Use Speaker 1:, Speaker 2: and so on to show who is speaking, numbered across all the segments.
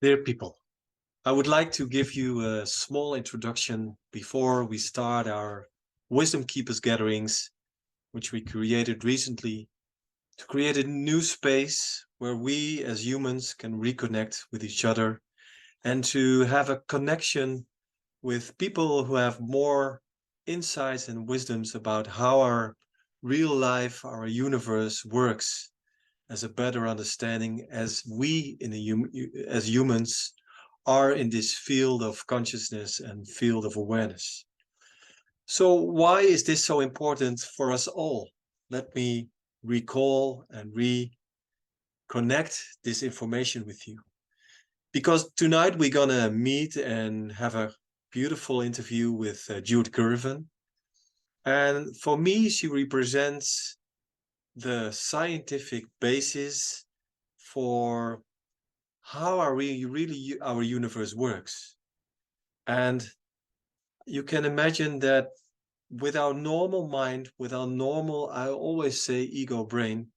Speaker 1: Dear people, I would like to give you a small introduction before we start our Wisdom Keepers gatherings, which we created recently to create a new space where we as humans can reconnect with each other and to have a connection with people who have more insights and wisdoms about how our real life, our universe works as a better understanding as we as humans are in this field of consciousness and field of awareness. So why is this so important for us all? Let me recall and reconnect this information with you. Because tonight we're gonna meet and have a beautiful interview with Jude Currivan. And for me, she represents the scientific basis for how are we really our universe works. And you can imagine that with our normal mind, with our normal, I always say ego brain,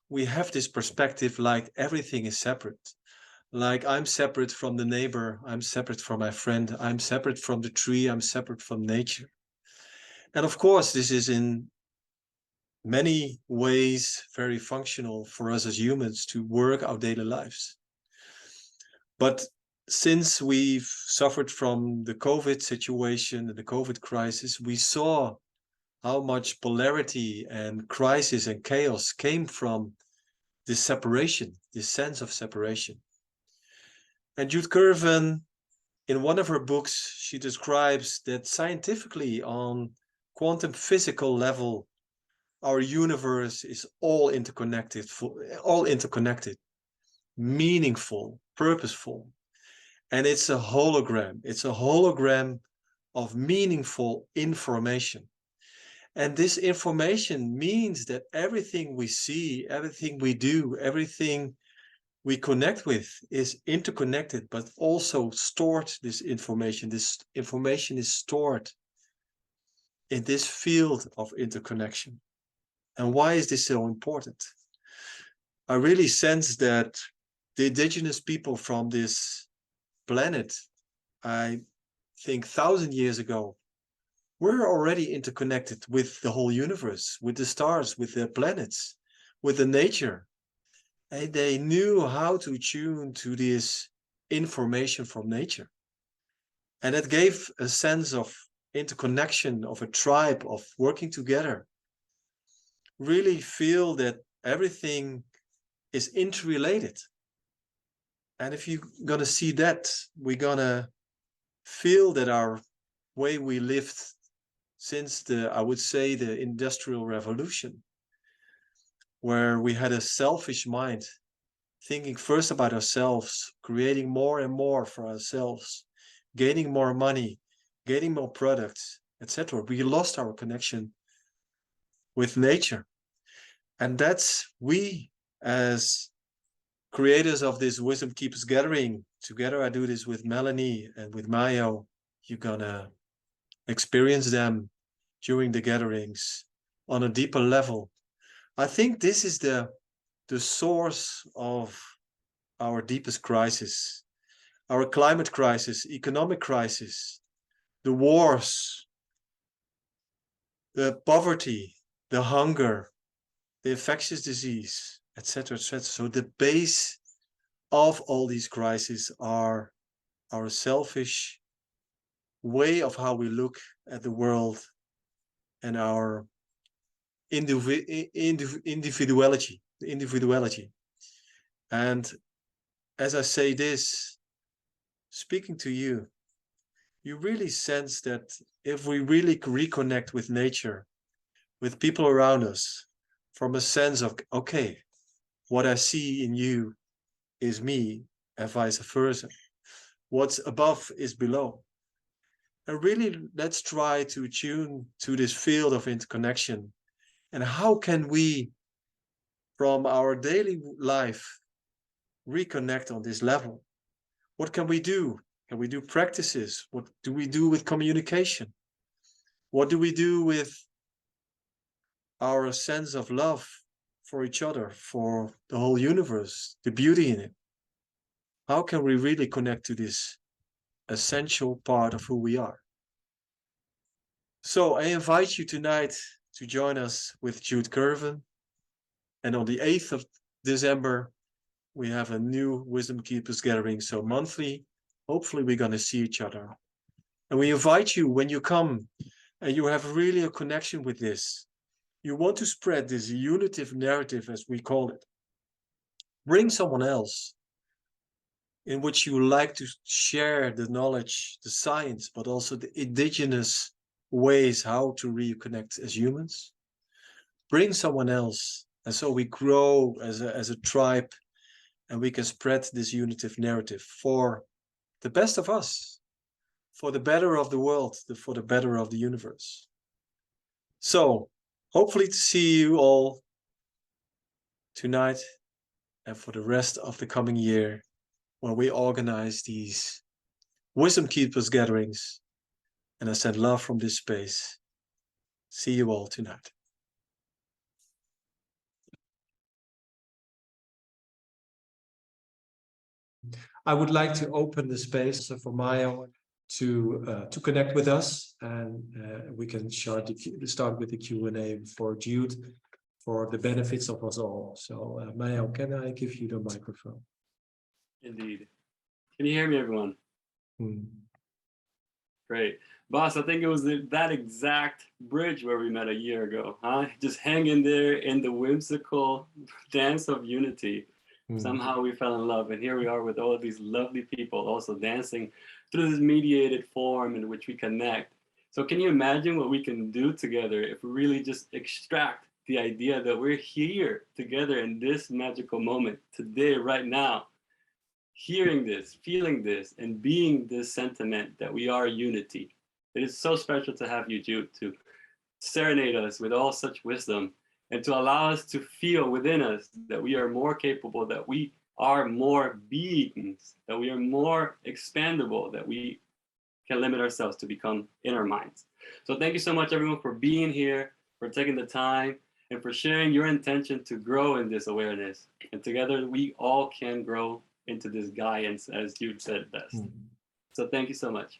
Speaker 1: we have this perspective like everything is separate. Like I'm separate from the neighbor, I'm separate from my friend, I'm separate from the tree, I'm separate from nature. And of course, this is in many ways very functional for us as humans to work our daily lives. But since we've suffered from the COVID situation and the COVID crisis, we saw how much polarity and crisis and chaos came from this separation, this sense of separation. And Jude Currivan, in one of her books, she describes that scientifically on quantum physical level, our universe is all interconnected, meaningful, purposeful. And it's a hologram. It's a hologram of meaningful information. And this information means that everything we see, everything we do, everything we connect with is interconnected, but also stored this information. This information is stored in this field of interconnection. And why is this so important? I really sense that the indigenous people from this planet, I think 1,000 years ago, we're already interconnected with the whole universe, with the stars, with the planets, with the nature. And they knew how to tune to this information from nature. And it gave a sense of interconnection, of a tribe, of working together. Really feel that everything is interrelated. And if you're going to see that, we're going to feel that our way we lived since I would say, the Industrial Revolution, where we had a selfish mind, thinking first about ourselves, creating more and more for ourselves, gaining more money, gaining more products, etc. We lost our connection with nature. And that's we, as creators of this Wisdom Keepers gathering, together I do this with Melanie and with Mayo, you're gonna experience them during the gatherings on a deeper level. I think this is the source of our deepest crisis, our climate crisis, economic crisis, the wars, the poverty, the hunger, the infectious disease, etc., etc. So the base of all these crises are our selfish way of how we look at the world and our individuality. And as I say this, speaking to you, you really sense that if we really reconnect with nature, with people around us, from a sense of, okay, what I see in you is me, and vice versa. What's above is below. And really, let's try to tune to this field of interconnection. And how can we, from our daily life, reconnect on this level? What can we do? Can we do practices? What do we do with communication? What do we do with our sense of love for each other, for the whole universe, the beauty in it? how can we really connect to this essential part of who we are? So I invite you tonight to join us with Jude Currivan. And on the 8th of December, we have a new Wisdom Keepers gathering. So monthly, hopefully we're going to see each other. And we invite you, when you come and you have really a connection with this, you want to spread this unitive narrative, as we call it. Bring someone else in which you like to share the knowledge, the science, but also the indigenous ways how to reconnect as humans. Bring someone else. And so we grow as a tribe, and we can spread this unitive narrative for the best of us, for the better of the world, for the better of the universe. So hopefully to see you all tonight and for the rest of the coming year, when we organize these Wisdom Keepers gatherings. And I send love from this space. See you all tonight. I would like to open the space for Mayo to connect with us, and we can start with the Q&A for Jude for the benefits of us all. So Mayo, can I give you the microphone?
Speaker 2: Indeed. Can you hear me, everyone? Great. Boss, I think it was that exact bridge where we met a year ago, huh? Just hanging there in the whimsical dance of unity. Somehow we fell in love, and here we are with all of these lovely people also dancing through this mediated form in which we connect. So can you imagine what we can do together if we really just extract the idea that we're here together in this magical moment, today, right now, hearing this, feeling this, and being this sentiment that we are unity. It is so special to have you, Jude, to serenade us with all such wisdom and to allow us to feel within us that we are more capable, that we are more beings, that we are more expandable, that we can limit ourselves to become in our minds. So thank you so much, everyone, for being here, for taking the time, and for sharing your intention to grow in this awareness. And together we all can grow into this guidance, as you said best. So thank you so much.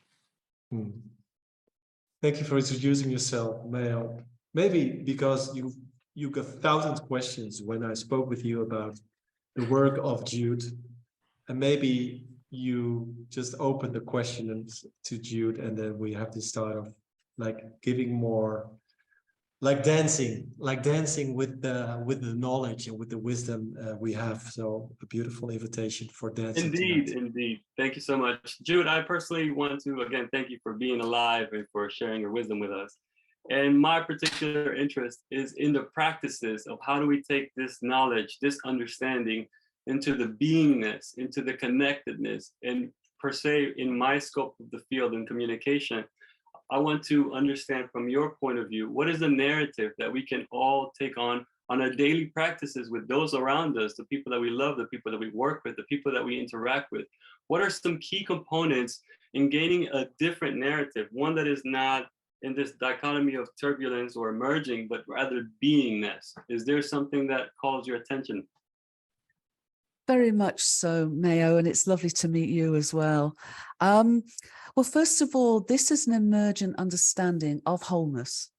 Speaker 1: Thank you for introducing yourself, Mayo. Maybe because you got thousands of questions when I spoke with you about the work of Jude, and maybe you just opened the questions to Jude, and then we have to start off like giving more, like dancing with the knowledge and with the wisdom we have. So a beautiful invitation for dancing.
Speaker 2: Indeed,
Speaker 1: tonight.
Speaker 2: indeed. Thank you so much. Jude, I personally want to, again, thank you for being alive and for sharing your wisdom with us. And my particular interest is in the practices of how do we take this knowledge, this understanding into the beingness, into the connectedness, and per se, in my scope of the field in communication, I want to understand from your point of view, what is the narrative that we can all take on our daily practices with those around us, the people that we love, the people that we work with, the people that we interact with? What are some key components in gaining a different narrative, one that is not in this dichotomy of turbulence or emerging, but rather beingness? Is there something that calls your attention?
Speaker 3: Very much so, Mayo, and it's lovely to meet you as well. Well, first of all, this is an emergent understanding of wholeness,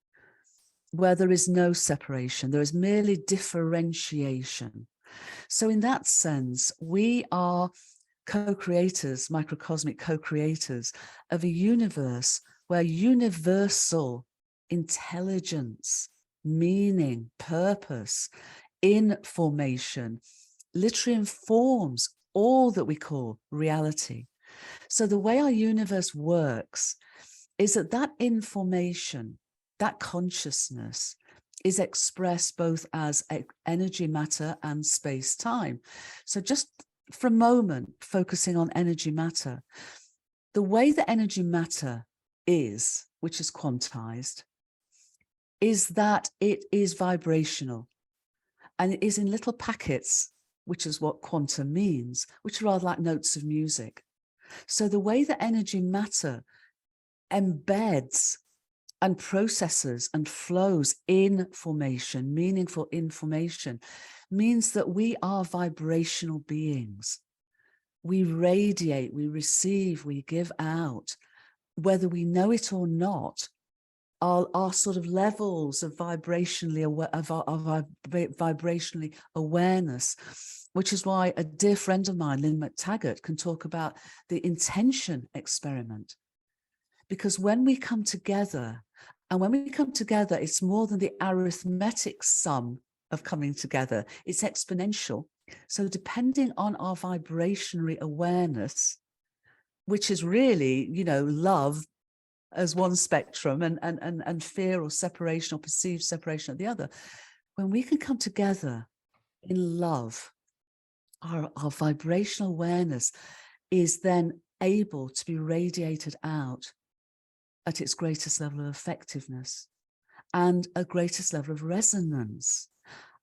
Speaker 3: where there is no separation, there is merely differentiation. So in that sense, we are co-creators, microcosmic co-creators of a universe where universal intelligence, meaning, purpose, information literally informs all that we call reality. So the way our universe works is that information, that consciousness is expressed both as energy, matter, and space-time. So just for a moment, focusing on energy matter, the way that energy matter is, which is quantized, is that it is vibrational and it is in little packets, which is what quantum means, which are rather like notes of music. So the way that energy matter embeds and processes and flows information, meaningful information, means that we are vibrational beings. We radiate, we receive, we give out, whether we know it or not. Our sort of levels of vibrationally vibrationally awareness, which is why a dear friend of mine, Lynn McTaggart, can talk about the intention experiment. Because when we come together, and when we come together, it's more than the arithmetic sum of coming together, it's exponential. So depending on our vibrationary awareness, which is really, you know, love as one spectrum and fear or separation or perceived separation at the other, when we can come together in love, our vibrational awareness is then able to be radiated out at its greatest level of effectiveness and a greatest level of resonance.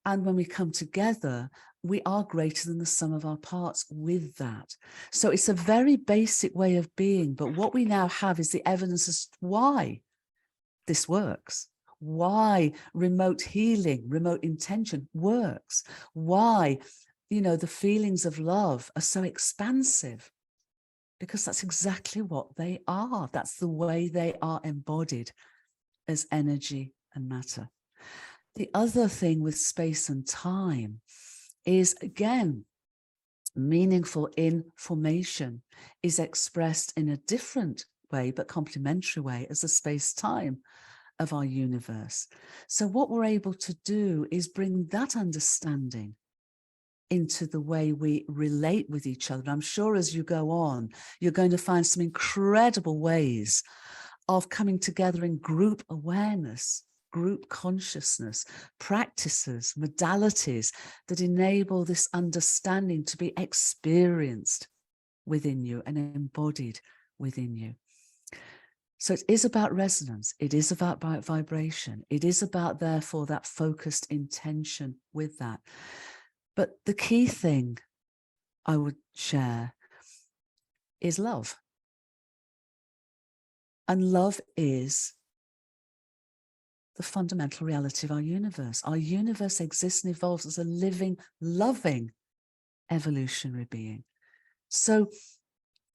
Speaker 3: And when we come together, we are greater than the sum of our parts with that. So it's a very basic way of being. But what we now have is the evidence as to why this works, why remote healing, remote intention works, why, you know, the feelings of love are so expansive, because that's exactly what they are. That's the way they are embodied as energy and matter. The other thing with space and time is, again, meaningful information is expressed in a different way, but complementary way, as the space-time of our universe. So what we're able to do is bring that understanding into the way we relate with each other. And I'm sure as you go on, you're going to find some incredible ways of coming together in group awareness, group consciousness, practices, modalities that enable this understanding to be experienced within you and embodied within you. So it is about resonance. It is about vibration. It is about, therefore, that focused intention with that. But the key thing I would share is love. And love is the fundamental reality of our universe. Our universe exists and evolves as a living, loving, evolutionary being. So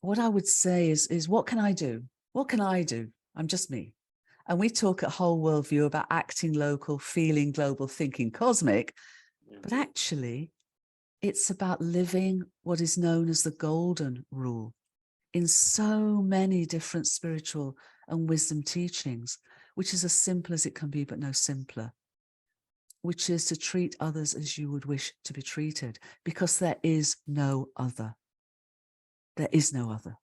Speaker 3: what I would say is what can I do? What can I do? I'm just me. And we talk at Whole Worldview about acting local, feeling global, thinking cosmic. But actually, it's about living what is known as the golden rule in so many different spiritual and wisdom teachings, which is as simple as it can be, but no simpler, which is to treat others as you would wish to be treated, because there is no other. There is no other.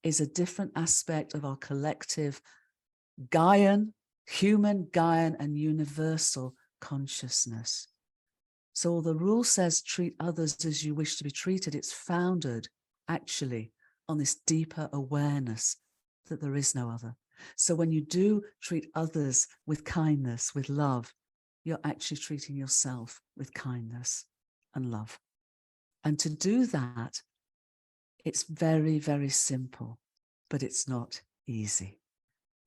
Speaker 3: It's a different aspect of our collective Gaian, human, Gaian, and universal consciousness. So the rule says treat others as you wish to be treated. It's founded actually on this deeper awareness that there is no other. So when you do treat others with kindness, with love, you're actually treating yourself with kindness and love. And to do that, it's very, very simple, but it's not easy,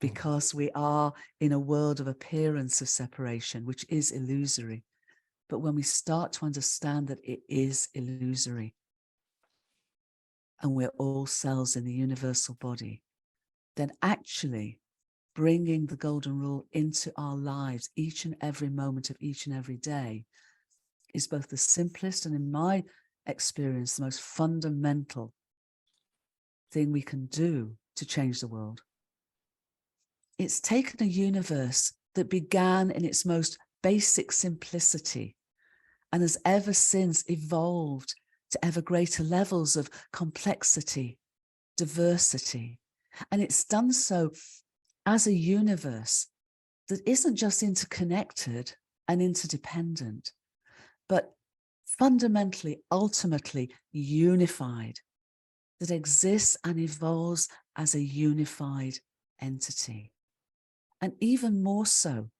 Speaker 3: because we are in a world of appearance of separation, which is illusory. But when we start to understand that it is illusory and we're all cells in the universal body, then actually bringing the golden rule into our lives each and every moment of each and every day is both the simplest and, in my experience, the most fundamental thing we can do to change the world. It's taken a universe that began in its most basic simplicity and has ever since evolved to ever greater levels of complexity, diversity. And it's done so as a universe that isn't just interconnected and interdependent, but fundamentally, ultimately unified, that exists and evolves as a unified entity. And even more so,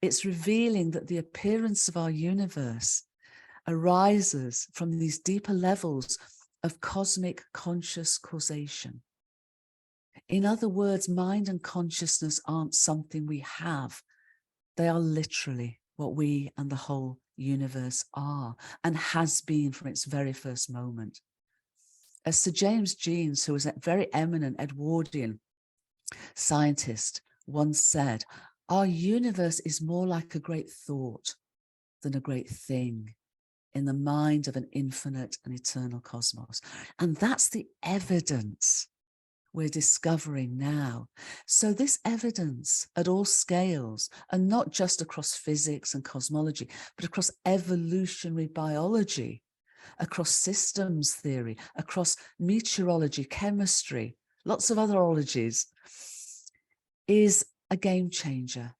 Speaker 3: it's revealing that the appearance of our universe arises from these deeper levels of cosmic conscious causation. In other words, mind and consciousness aren't something we have. They are literally what we and the whole universe are and has been from its very first moment. As Sir James Jeans, who was a very eminent Edwardian scientist, once said, our universe is more like a great thought than a great thing in the mind of an infinite and eternal cosmos. And that's the evidence we're discovering now. So this evidence at all scales, and not just across physics and cosmology, but across evolutionary biology, across systems theory, across meteorology, chemistry, lots of other ologies, is a game changer,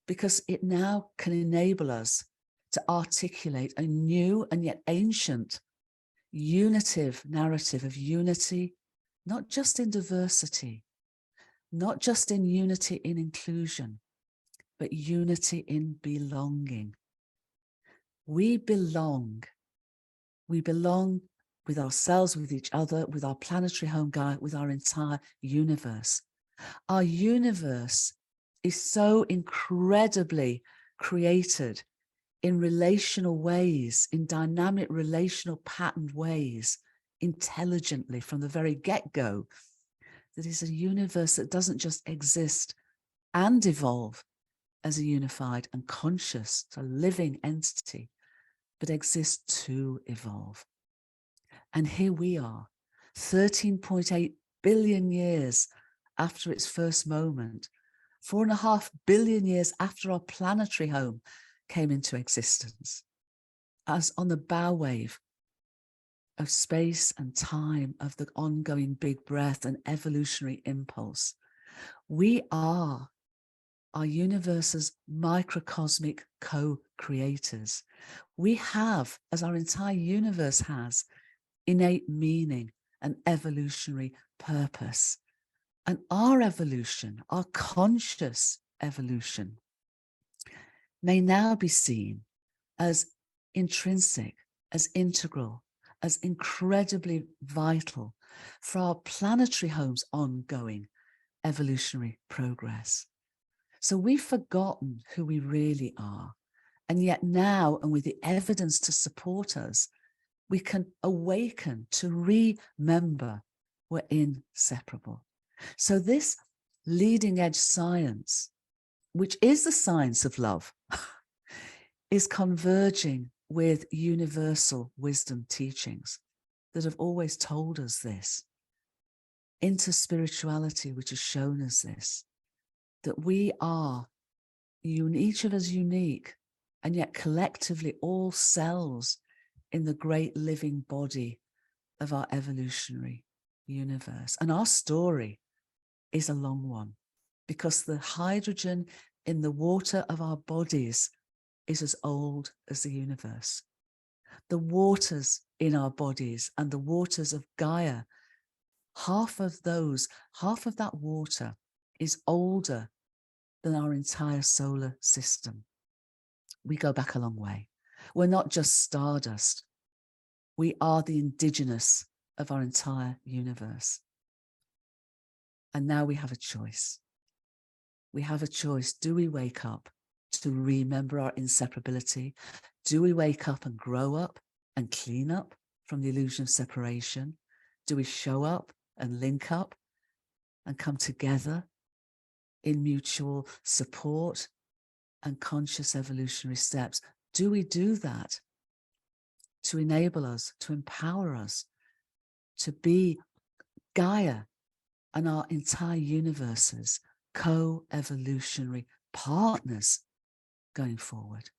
Speaker 3: because it now can enable us to articulate a new and yet ancient unitive narrative of unity, not just in diversity, not just in unity in inclusion, but unity in belonging. We belong. We belong with ourselves, with each other, with our planetary home, Gaia, with our entire universe. Our universe is so incredibly created in relational ways, in dynamic relational patterned ways, intelligently from the very get-go, that is a universe that doesn't just exist and evolve as a unified and conscious, a living entity, but exists to evolve. And here we are, 13.8 billion years after its first moment, 4.5 billion years after our planetary home came into existence, as on the bow wave of space and time, of the ongoing big breath and evolutionary impulse. We are our universe's microcosmic co-creators. We have, as our entire universe has, innate meaning and evolutionary purpose. And our evolution, our conscious evolution, may now be seen as intrinsic, as integral, as incredibly vital for our planetary home's ongoing evolutionary progress. So we've forgotten who we really are. And yet now, and with the evidence to support us, we can awaken to remember we're inseparable. So this leading edge science, which is the science of love, is converging with universal wisdom teachings that have always told us this, into spirituality, which has shown us this, that we are, each of us unique, and yet collectively all cells in the great living body of our evolutionary universe. And our story is a long one, because the hydrogen in the water of our bodies is as old as the universe. The waters in our bodies and the waters of Gaia, half of that water is older than our entire solar system. We go back a long way. We're not just stardust. We are the indigenous of our entire universe. And now we have a choice. We have a choice. Do we wake up to remember our inseparability? Do we wake up and grow up and clean up from the illusion of separation? Do we show up and link up and come together in mutual support and conscious evolutionary steps? Do we do that to enable us, to empower us to be Gaia and our entire universe's co-evolutionary partners going forward?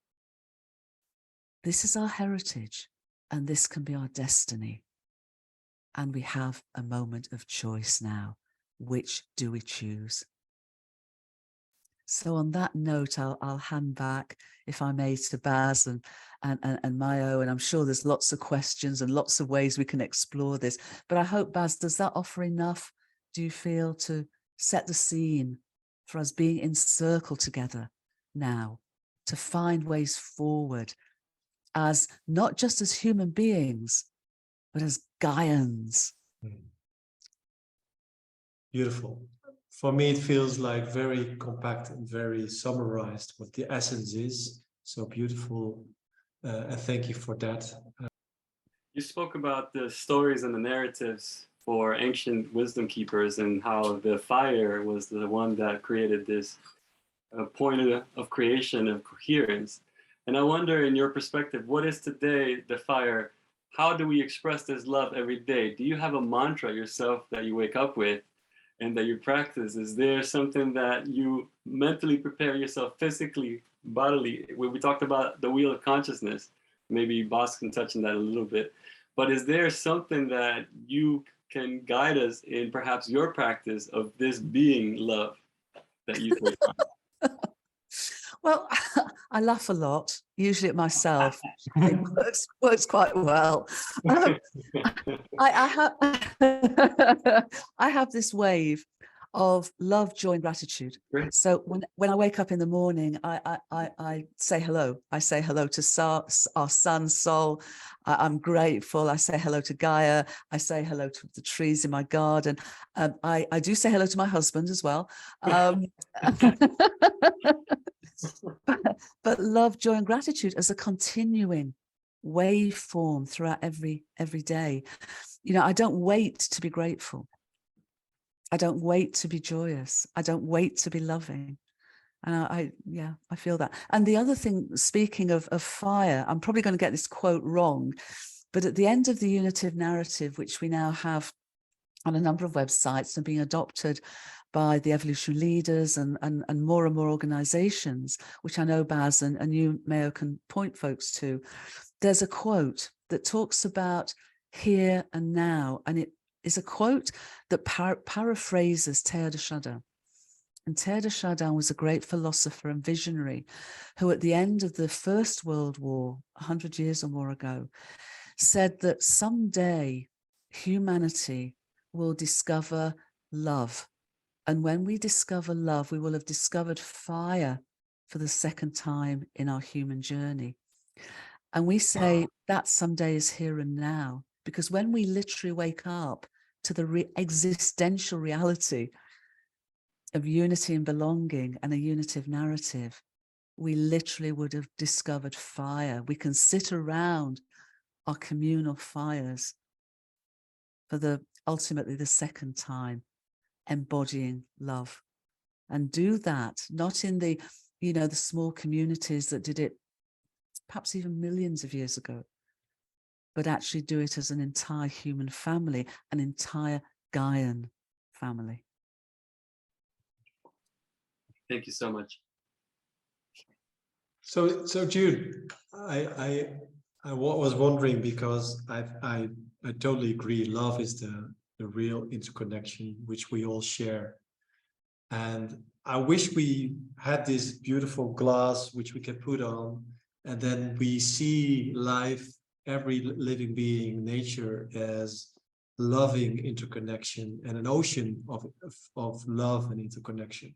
Speaker 3: This is our heritage, and this can be our destiny. And we have a moment of choice now. Which do we choose? So on that note, I'll hand back, if I may, to Baz and Mayo, and I'm sure there's lots of questions and lots of ways we can explore this. But I hope, Baz, does that offer enough, do you feel, to set the scene for us being in circle together now, to find ways forward as not just as human beings, but as Gaians?
Speaker 1: Beautiful. For me, it feels like very compact and very summarized what the essence is. So beautiful. And thank you for that.
Speaker 2: You spoke about the stories and the narratives for ancient wisdom keepers and how the fire was the one that created this point of creation of coherence. And I wonder, in your perspective, what is today the fire? How do we express this love every day? Do you have a mantra yourself that you wake up with and that you practice? Is there something that you mentally prepare yourself physically, bodily? We talked about the wheel of consciousness. Maybe Boss can touch on that a little bit. But is there something that you can guide us in perhaps your practice of this being love that you take on?
Speaker 3: Well, I laugh a lot, usually at myself. It works quite well. I have I have this wave of love, joy, and gratitude.
Speaker 2: Great.
Speaker 3: So when I wake up in the morning, I say hello. I say hello to our sun, Sol. I'm grateful. I say hello to Gaia. I say hello to the trees in my garden. I do say hello to my husband as well. But love, joy, and gratitude as a continuing waveform throughout every day. You know, I don't wait to be grateful. I don't wait to be joyous. I don't wait to be loving. And I feel that. And the other thing, speaking of fire, I'm probably going to get this quote wrong, but at the end of the unitive narrative, which we now have on a number of websites and being adopted by the evolution leaders and more organizations, which I know Baz and you, Mayo, can point folks to, there's a quote that talks about here and now. And it is a quote that paraphrases Teilhard de Chardin. And Teilhard de Chardin was a great philosopher and visionary who at the end of the First World War, 100 years or more ago, said that someday humanity will discover love. And when we discover love, we will have discovered fire for the second time in our human journey. And we say that someday is here and now, because when we literally wake up to the existential reality of unity and belonging and a unitive narrative, we literally would have discovered fire. We can sit around our communal fires for ultimately the second time, embodying love, and do that not in the small communities that did it perhaps even millions of years ago, but actually do it as an entire human family, an entire Gaian family.
Speaker 2: Thank you so much.
Speaker 1: So Jude, I was wondering, because I totally agree. Love is the real interconnection which we all share, and I wish we had this beautiful glass which we can put on, and then we see life, every living being, nature, as loving interconnection and an ocean of love and interconnection.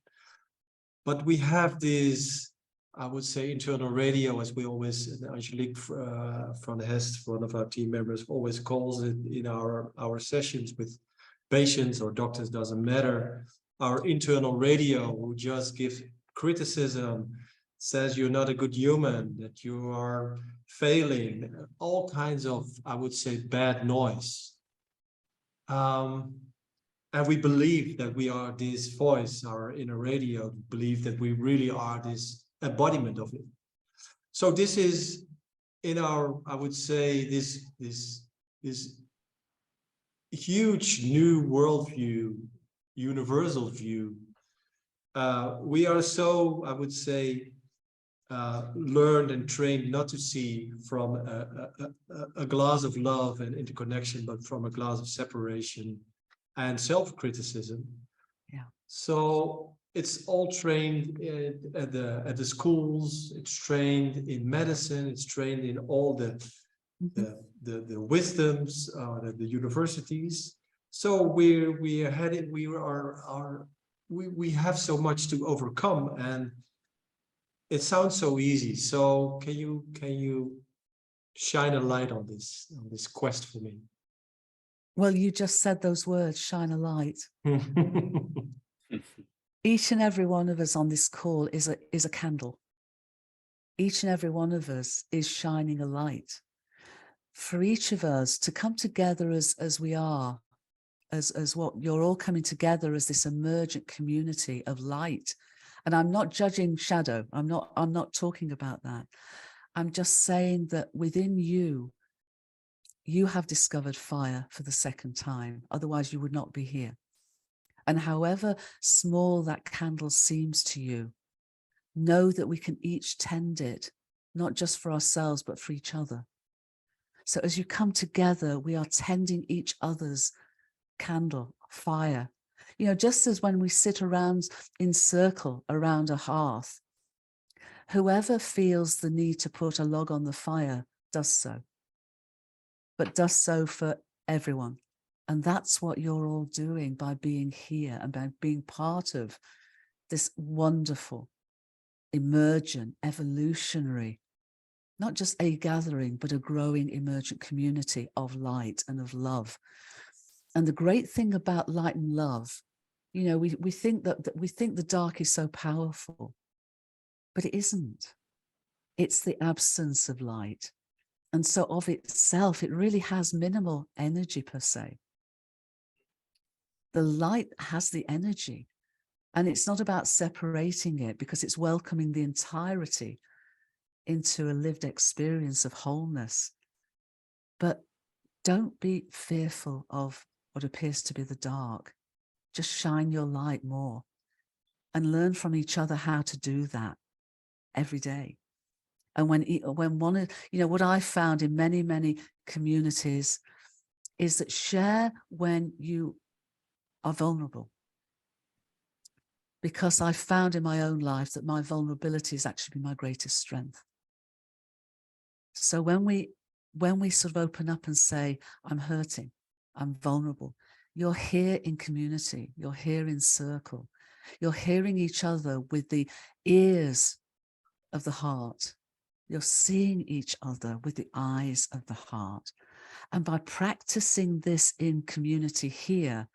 Speaker 1: But we have this, I would say, internal radio, as we always, Angelique van Hest, one of our team members, always calls it in our sessions with patients or doctors, doesn't matter. Our internal radio will just give criticism, says you're not a good human, that you are failing, all kinds of, I would say, bad noise. And we believe that we are this voice, our inner radio, believe that we really are this embodiment of it. So this is in our, I would say, this huge new worldview, universal view. We are so, I would say, learned and trained not to see from a glass of love and interconnection, but from a glass of separation and self-criticism.
Speaker 3: Yeah.
Speaker 1: So it's all trained at the schools. It's trained in medicine. It's trained in all the wisdoms, the universities. So we have so much to overcome, and it sounds so easy. So can you shine a light on this quest for me?
Speaker 3: Well, you just said those words, shine a light. Each and every one of us on this call is a candle. Each and every one of us is shining a light. for each of us to come together as we are, as what you're all coming together as this emergent community of light. And I'm not judging shadow. I'm not talking about that. I'm just saying that within you, you have discovered fire for the second time. Otherwise, you would not be here. And however small that candle seems to you, know that we can each tend it, not just for ourselves, but for each other. So as you come together, we are tending each other's candle, fire. You know, just as when we sit around in circle around a hearth, whoever feels the need to put a log on the fire does so, but does so for everyone. And that's what you're all doing by being here and by being part of this wonderful, emergent, evolutionary, not just a gathering, but a growing emergent community of light and of love. And the great thing about light and love, you know, we think that we think the dark is so powerful, but it isn't. It's the absence of light. And so of itself, it really has minimal energy per se. The light has the energy, and it's not about separating it, because it's welcoming the entirety into a lived experience of wholeness. But don't be fearful of what appears to be the dark. Just shine your light more and learn from each other how to do that every day. And when one of, you know, what I found in many, many communities is that share when you are vulnerable. Because I found in my own life that my vulnerability has actually been my greatest strength. So when we sort of open up and say, I'm hurting, I'm vulnerable, you're here in community, you're here in circle, you're hearing each other with the ears of the heart. You're seeing each other with the eyes of the heart. And by practicing this in community here,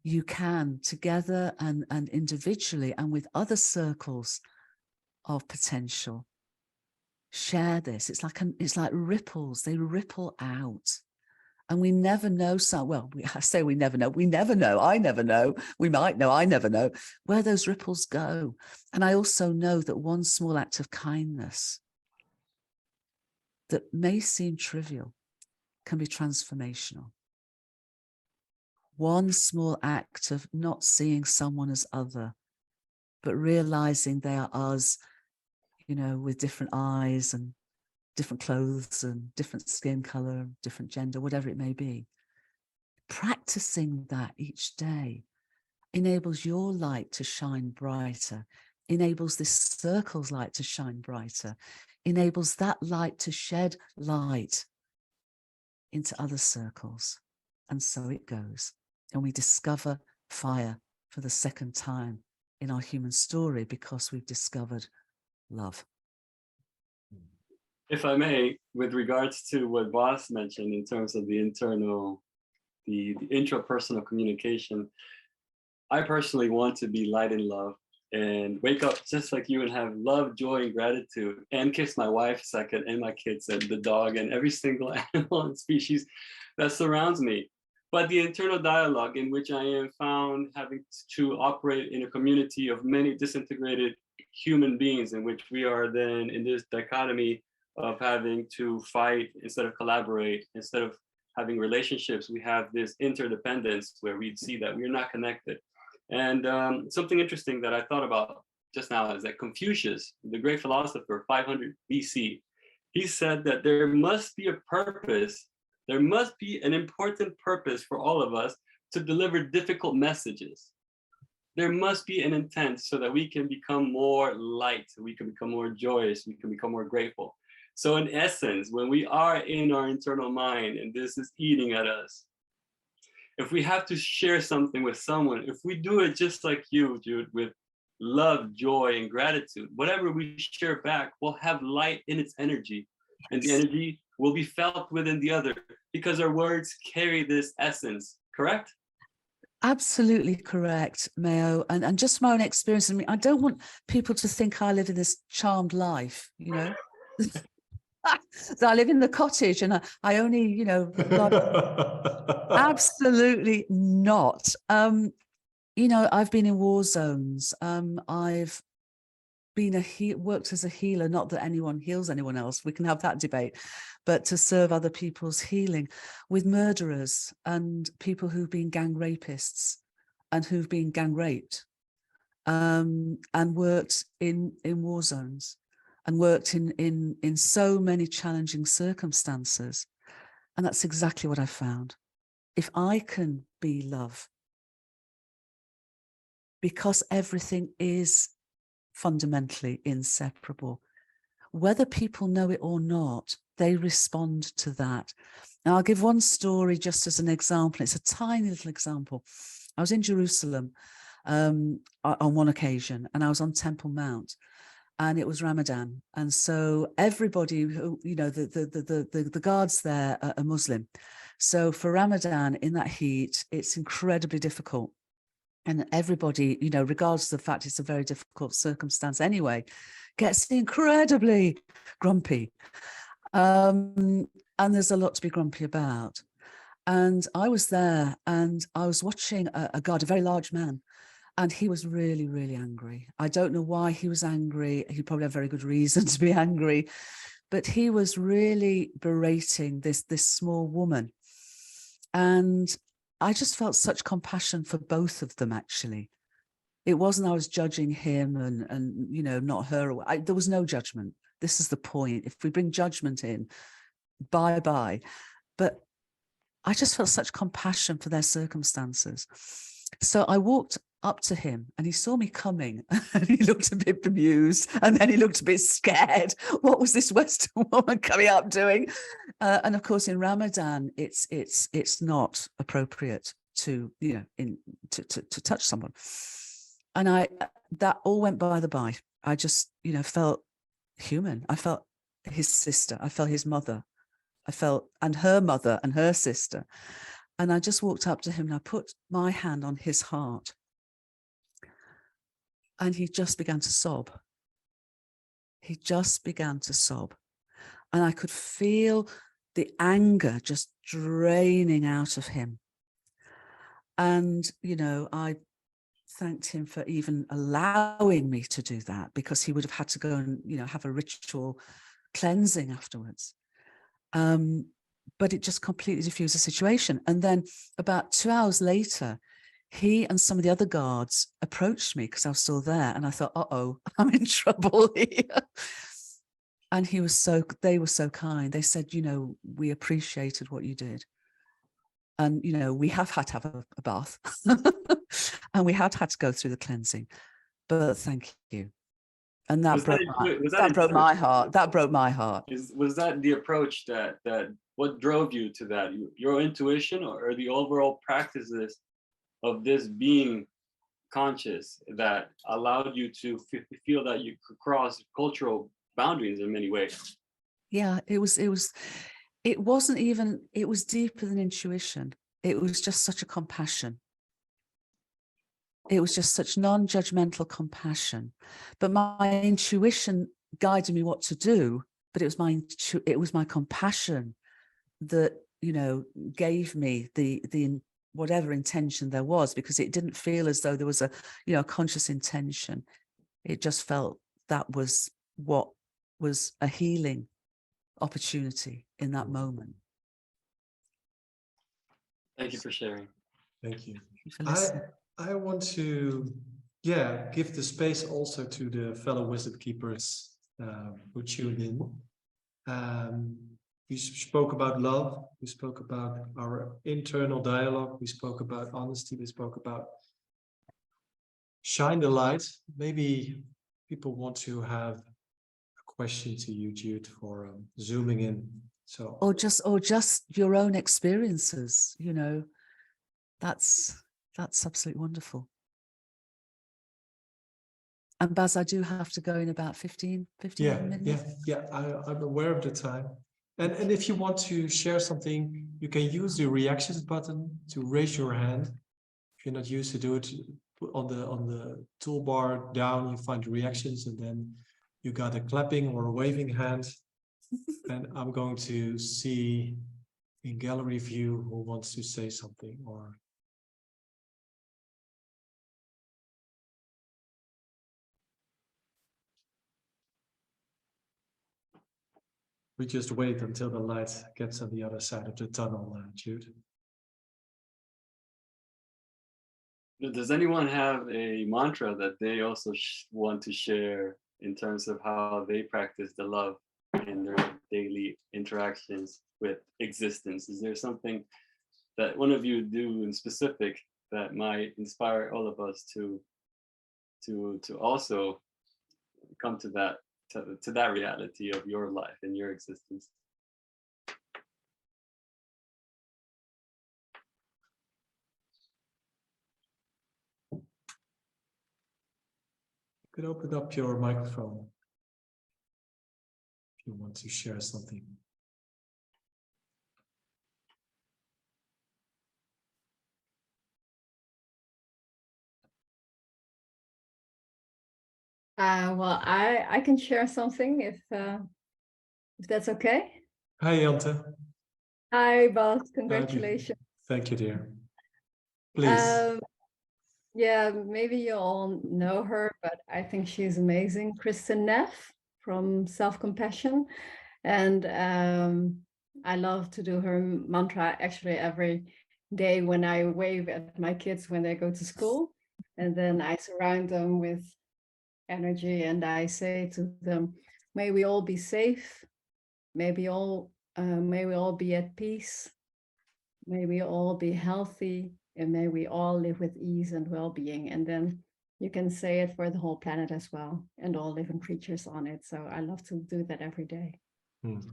Speaker 3: you can together and individually and with other circles of potential share this. It's like ripples, they ripple out. And we never know, I say we never know, I never know, we might know, I never know, where those ripples go. And I also know that one small act of kindness that may seem trivial can be transformational. One small act of not seeing someone as other, but realizing they are us, you know, with different eyes and different clothes and different skin color, different gender, whatever it may be. Practicing that each day enables your light to shine brighter, enables this circle's light to shine brighter, enables that light to shed light into other circles. And so it goes. And we discover fire for the second time in our human story because we've discovered love.
Speaker 2: If I may, with regards to what Boss mentioned in terms of the internal, the intrapersonal communication, I personally want to be light and love and wake up just like you and have love, joy, and gratitude, and kiss my wife second, and my kids, and the dog, and every single animal and species that surrounds me. But the internal dialogue in which I am found having to operate in a community of many disintegrated human beings, in which we are then in this dichotomy of having to fight instead of collaborate, instead of having relationships, we have this interdependence where we see that we're not connected. And something interesting that I thought about just now is that Confucius, the great philosopher, 500 BC, he said that there must be a purpose, there must be an important purpose for all of us to deliver difficult messages. There must be an intent so that we can become more light, we can become more joyous, we can become more grateful. So in essence, when we are in our internal mind and this is eating at us, if we have to share something with someone, if we do it just like you, Jude, with love, joy, and gratitude, whatever we share back will have light in its energy. And the energy will be felt within the other because our words carry this essence, correct?
Speaker 3: Absolutely correct, Mayo. And just my own experience, I mean, I don't want people to think I live in this charmed life, you know. So I live in the cottage and I only, you know, God, absolutely not. You know, I've been in war zones. I've been worked as a healer, not that anyone heals anyone else. We can have that debate, but to serve other people's healing with murderers and people who've been gang rapists and who've been gang raped, and worked in war zones and worked in so many challenging circumstances. And that's exactly what I found. If I can be love, because everything is fundamentally inseparable, whether people know it or not, they respond to that. Now, I'll give one story just as an example. It's a tiny little example. I was in Jerusalem on one occasion, and I was on Temple Mount, and it was Ramadan. And so everybody who, you know, the guards there are Muslim. So for Ramadan in that heat, it's incredibly difficult. And everybody, you know, regardless of the fact it's a very difficult circumstance anyway, gets incredibly grumpy. And there's a lot to be grumpy about. And I was there and I was watching a guard, a very large man, and he was really, really angry. I don't know why he was angry. He probably had very good reason to be angry, but he was really berating this small woman. And I just felt such compassion for both of them, actually. It wasn't I was judging him and you know, not her. There was no judgment. This is the point. If we bring judgment in, bye-bye. But I just felt such compassion for their circumstances. So I walked up to him and he saw me coming and he looked a bit bemused and then he looked a bit scared. What was this Western woman coming up doing? And of course, in Ramadan, it's not appropriate to, you know, to touch someone. And that all went by the by. I just, you know, felt human. I felt his sister. I felt his mother. I felt, and her mother and her sister. And I just walked up to him and I put my hand on his heart. And he just began to sob. He just began to sob. And I could feel the anger just draining out of him. And, you know, I thanked him for even allowing me to do that, because he would have had to go and, you know, have a ritual cleansing afterwards. But it just completely diffused the situation. And then about 2 hours later, he and some of the other guards approached me because I was still there. And I thought, uh-oh, I'm in trouble here. And they were so kind. They said, you know, we appreciated what you did. And, you know, we have had to have a bath and we had to go through the cleansing, but thank you. And that broke my heart. That broke my heart.
Speaker 2: Was that the approach that what drove you to that? Your intuition or the overall practices of this being conscious that allowed you to feel that you could cross cultural boundaries in many ways?
Speaker 3: Yeah, it wasn't even, it was deeper than intuition. It was just such a compassion. It was just such non-judgmental compassion. But my intuition guided me what to do, but it was my compassion that, you know, gave me the whatever intention there was, because it didn't feel as though there was a, you know, conscious intention. It just felt that was what was a healing opportunity in that moment.
Speaker 2: Thank you for sharing.
Speaker 1: Thank you.
Speaker 3: For listening.
Speaker 1: I want to, give the space also to the fellow wisdom keepers who tuned in. We spoke about love. We spoke about our internal dialogue. We spoke about honesty. We spoke about shine the light. Maybe people want to have a question to you, Jude, for zooming in. So,
Speaker 3: or just your own experiences, you know, that's absolutely wonderful. And Baz, I do have to go in about 15 minutes.
Speaker 1: Yeah, I'm aware of the time. And if you want to share something, you can use the reactions button to raise your hand. If you're not used to do it, put on the toolbar down, you find the reactions, and then you got a clapping or a waving hand. And I'm going to see in gallery view who wants to say something or. We just wait until the light gets on the other side of the tunnel, Jude.
Speaker 2: Does anyone have a mantra that they also want to share in terms of how they practice the love in their daily interactions with existence? Is there something that one of you do in specific that might inspire all of us to also come to that reality of your life and your existence?
Speaker 1: You could open up your microphone if you want to share something.
Speaker 4: Well, I can share something if that's okay.
Speaker 1: Hi, Jante.
Speaker 4: Hi, boss. Congratulations.
Speaker 1: Thank you, dear. Please.
Speaker 4: Yeah, maybe you all know her, but I think she's amazing. Kristen Neff from Self Compassion, and I love to do her mantra actually every day when I wave at my kids when they go to school, and then I surround them with energy and I say to them, may we all be safe, may we all be at peace, may we all be healthy, and may we all live with ease and well-being. And then you can say it for the whole planet as well and all living creatures on it. So I love to do that every day.
Speaker 2: And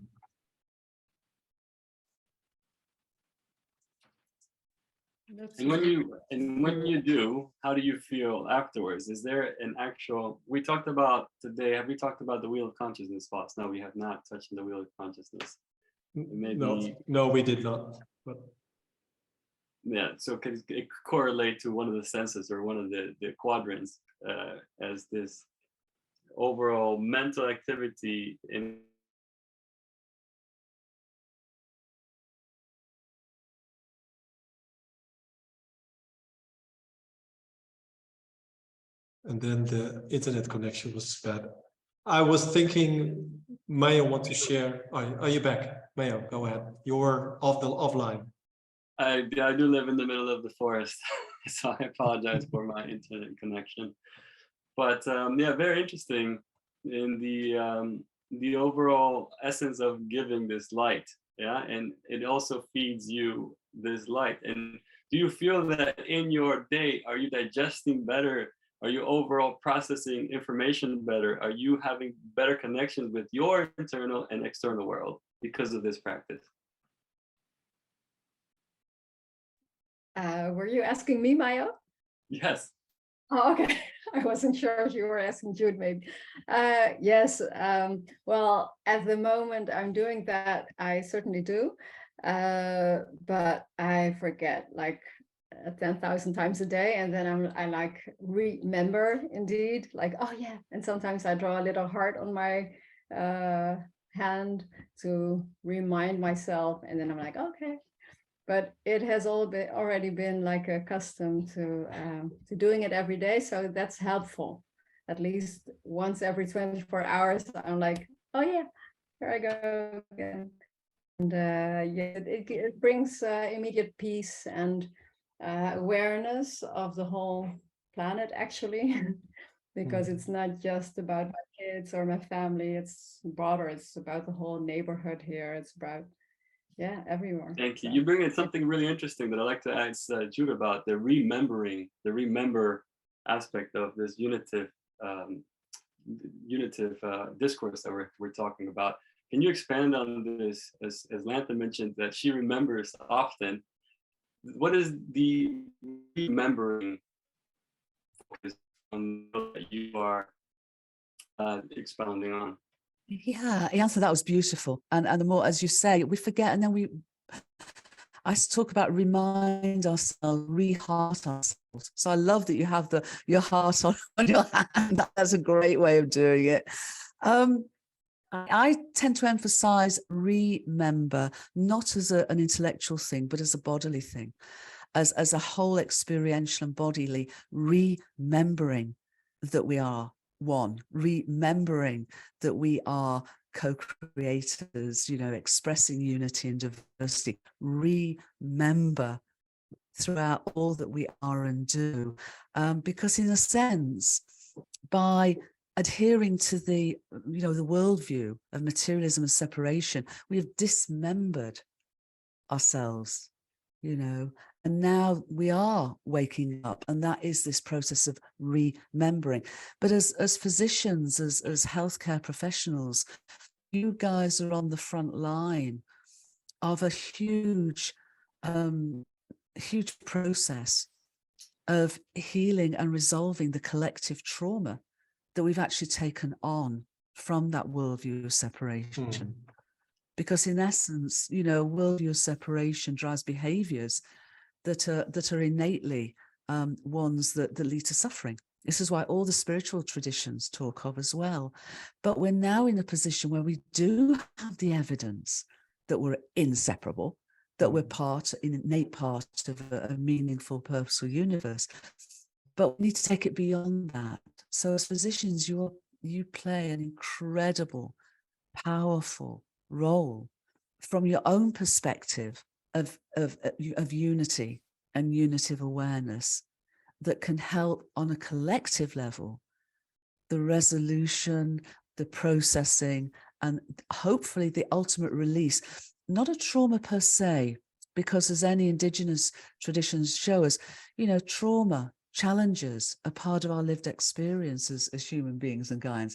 Speaker 2: when you do, how do you feel afterwards? Is there an actual? We talked about today. Have we talked about the wheel of consciousness, boss? No, we have not touched the wheel of consciousness. Maybe,
Speaker 1: no, we did not. But
Speaker 2: yeah, so can it correlate to one of the senses or one of the quadrants as this overall mental activity in.
Speaker 1: And then the internet connection was bad. I was thinking, Mayo want to share. Are you back? Mayo, go ahead. You're offline.
Speaker 2: I do live in the middle of the forest, so I apologize for my internet connection. But yeah, very interesting in the overall essence of giving this light. Yeah, and it also feeds you this light. And do you feel that in your day, are you digesting better? Are you overall processing information better? Are you having better connections with your internal and external world because of this practice?
Speaker 4: Were you asking me, Mayo?
Speaker 2: Yes.
Speaker 4: Oh, okay. I wasn't sure if you were asking Jude, maybe. Yes. Well, at the moment I'm doing that, I certainly do. But I forget like 10,000 times a day. And then I like remember indeed, like, oh yeah. And sometimes I draw a little heart on my hand to remind myself. And then I'm like, okay. But it has already been like a custom to doing it every day. So that's helpful. At least once every 24 hours, I'm like, oh yeah, here I go again. And yeah, it brings immediate peace and awareness of the whole planet, actually, because it's not just about my kids or my family. It's broader. It's about the whole neighborhood here. It's about everywhere.
Speaker 2: Thank you. You bring in something really interesting that I'd like to ask Jude about, the remember aspect of this unitive discourse that we're talking about. Can you expand on this, as Lantha mentioned, that she remembers often? What is the remembering focus on that you are expounding on?
Speaker 3: Yeah, Janssen, that was beautiful. And the more, as you say, we forget, and then I talk about remind ourselves, re-heart ourselves. So I love that you have your heart on your hand. That's a great way of doing it. I tend to emphasize remember, not as an intellectual thing, but as a bodily thing, as a whole experiential and bodily remembering that we are one, remembering that we are co-creators, you know, expressing unity and diversity. Remember throughout all that we are and do, because in a sense, by adhering to the, you know, the worldview of materialism and separation, we have dismembered ourselves, you know, and now we are waking up, and that is this process of remembering. But as physicians, as healthcare professionals, you guys are on the front line of a huge process of healing and resolving the collective trauma that we've actually taken on from that worldview of separation. Because in essence, you know, worldview of separation drives behaviors that are innately ones that lead to suffering. This is why all the spiritual traditions talk of as well. But we're now in a position where we do have the evidence that we're inseparable, that we're an innate part of a meaningful, purposeful universe. But we need to take it beyond that. So as physicians, you play an incredible, powerful role from your own perspective of unity and unity of awareness that can help on a collective level, the resolution, the processing, and hopefully the ultimate release, not a trauma per se, because as any indigenous traditions show us, you know, trauma, challenges are part of our lived experiences as human beings and Gaians.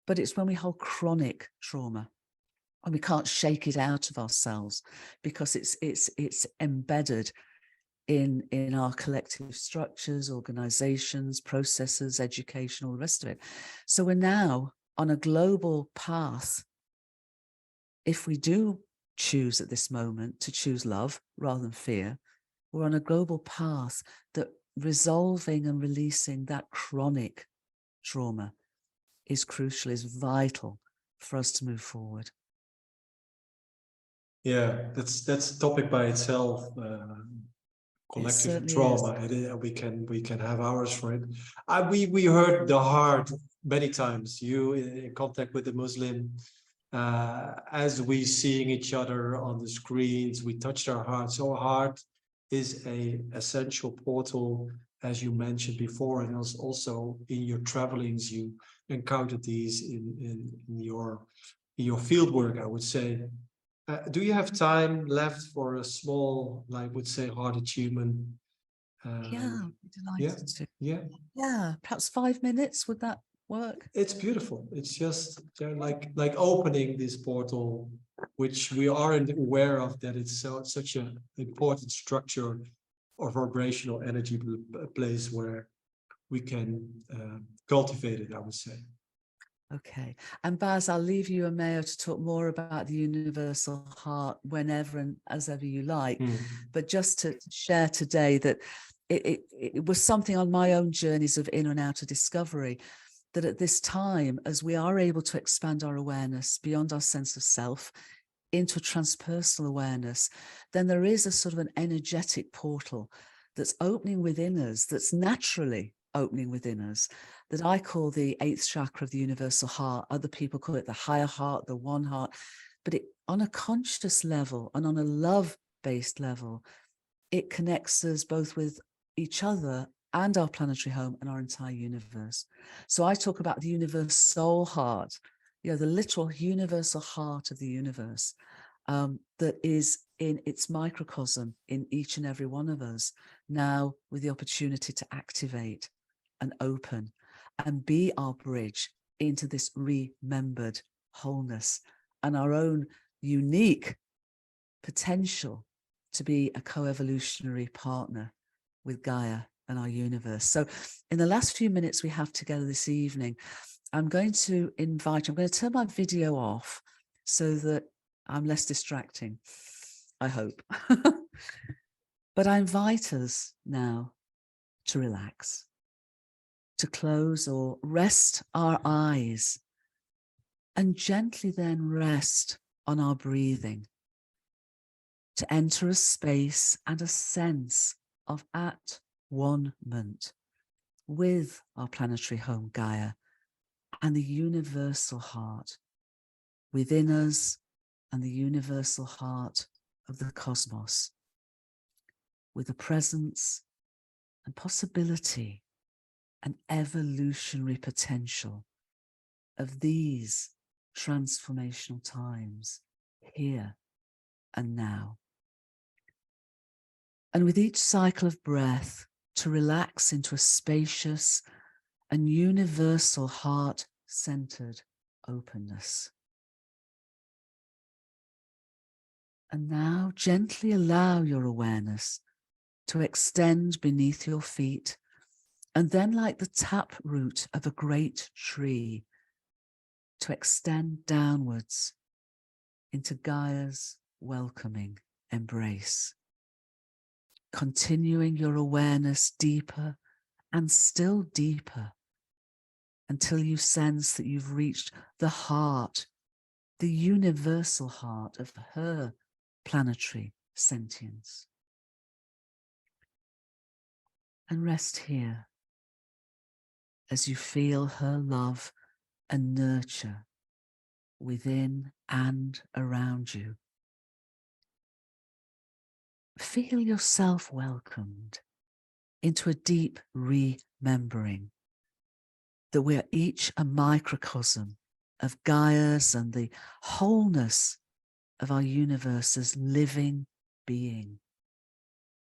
Speaker 3: But it's when we hold chronic trauma and we can't shake it out of ourselves because it's embedded in our collective structures, organizations, processes, education, all the rest of it. So we're now on a global path. If we do choose at this moment to choose love rather than fear, we're on a global path that resolving and releasing that chronic trauma is crucial, is vital for us to move forward.
Speaker 1: Yeah, that's a topic by itself. Collective trauma. We can have hours for it. We heard the heart many times. You in contact with the Muslim, as we seeing each other on the screens, we touched our hearts. So our heart is a essential portal, as you mentioned before, and also in your travelings you encountered these in your field work, I would say. Do you have time left for a small, I would say, heart achievement?
Speaker 3: Yeah, I'd be delighted to.
Speaker 1: Yeah,
Speaker 3: Perhaps 5 minutes, would that work?
Speaker 1: It's beautiful. It's just like opening this portal, which we aren't aware of, that it's such an important structure or vibrational energy place where we can cultivate it, I would say.
Speaker 3: Okay. And Baz, I'll leave you and Mayo to talk more about the universal heart whenever and as ever you like. But just to share today that it was something on my own journeys of inner and outer discovery, that at this time, as we are able to expand our awareness beyond our sense of self into a transpersonal awareness, then there is a sort of an energetic portal that's opening within us, that's naturally opening within us, that I call the 8th chakra of the universal heart. Other people call it the higher heart, the one heart. But on a conscious level and on a love-based level, it connects us both with each other and our planetary home and our entire universe. So I talk about the universal heart, you know, the literal universal heart of the universe, that is in its microcosm in each and every one of us, now with the opportunity to activate and open and be our bridge into this remembered wholeness and our own unique potential to be a co-evolutionary partner with Gaia and our universe. So in the last few minutes we have together this evening, I'm going to turn my video off so that I'm less distracting, I hope. But I invite us now to relax, to close or rest our eyes And gently then rest on our breathing to enter a space and a sense of at-one-ment with our planetary home Gaia and the universal heart within us and the universal heart of the cosmos, with the presence and possibility and evolutionary potential of these transformational times here and now. And with each cycle of breath, to relax into a spacious and universal heart-centered openness. And now gently allow your awareness to extend beneath your feet, and then like the taproot of a great tree, to extend downwards into Gaia's welcoming embrace. Continuing your awareness deeper and still deeper until you sense that you've reached the heart, the universal heart of her planetary sentience. And rest here as you feel her love and nurture within and around you. Feel yourself welcomed into a deep remembering that we are each a microcosm of Gaia's and the wholeness of our universe's living being